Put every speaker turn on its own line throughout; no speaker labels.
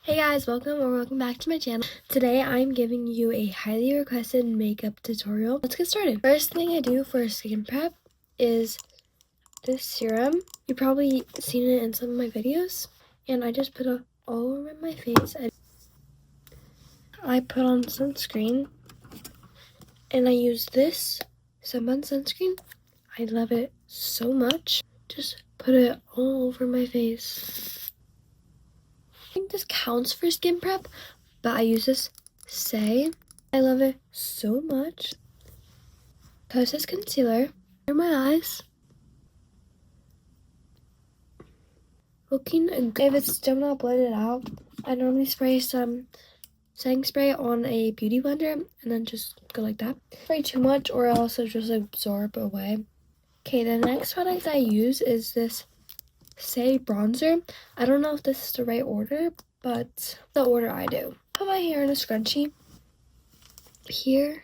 Hey guys, welcome back to my channel. Today I'm giving you a highly requested makeup tutorial. Let's get started. First thing I do for skin prep is this serum. You've probably seen it in some of my videos. And I just put it all over my face. I put on sunscreen. And I use this sunburn sunscreen. I love it so much. Just put it all over my face. I think this counts for skin prep, but I use this Say. I love it so much. Because this concealer under my eyes. Looking good. If it's still not blended out, I normally spray some setting spray on a beauty blender and then just go like that. Spray too much or else it'll just absorb away. Okay, the next product I use is this Say bronzer. I don't know if this is the right order, but the order I do. Put my hair in a scrunchie here.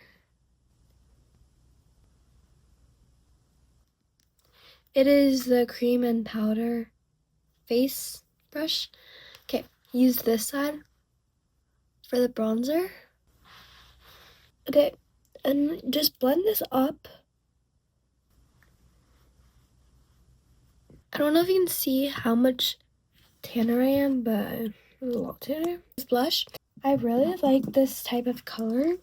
It is the cream and powder face brush. Okay, use this side for the bronzer. Okay, and just blend this up. I don't know if you can see how much tanner I am, but I'm a lot tanner. This blush, I really like this type of color,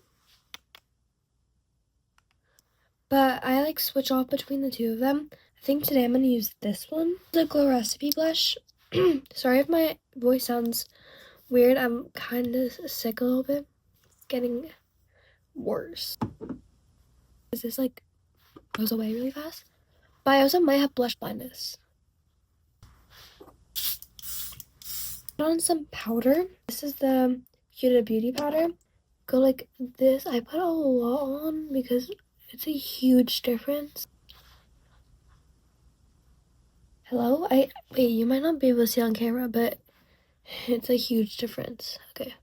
but I like switch off between the two of them. I think today I'm going to use this one, the Glow Recipe blush. Sorry if my voice sounds weird. I'm kind of sick a little bit. It's getting worse. This like goes away really fast. But I also might have blush blindness. Put on some powder. This is the Huda Beauty powder. Go like this. I put a lot on because it's a huge difference. Hello? Wait, you might not be able to see on camera, but it's a huge difference. Okay.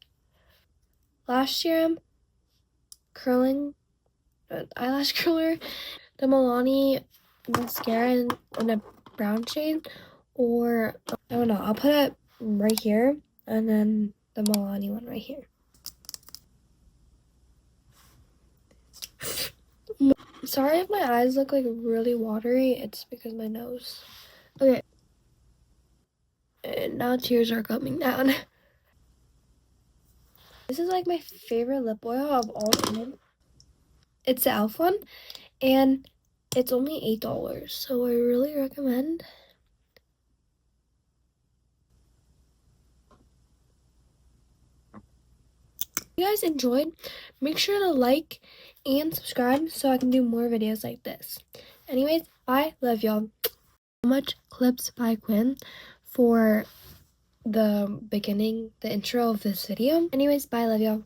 Lash serum, curling, eyelash curler, the Milani mascara in a brown shade, or I don't know. I'll put it right here, and then the Milani one right here. Sorry if my eyes look like really watery. It's because my nose. Okay. And now tears are coming down. This is like my favorite lip oil of all time. It's the e.l.f. one, and it's only $8, so I really recommend. If you guys enjoyed, make sure to like and subscribe so I can do more videos like this. Anyways, bye. Love y'all. So much clips by Quinn for the beginning, the intro of this video. Anyways, bye. Love y'all.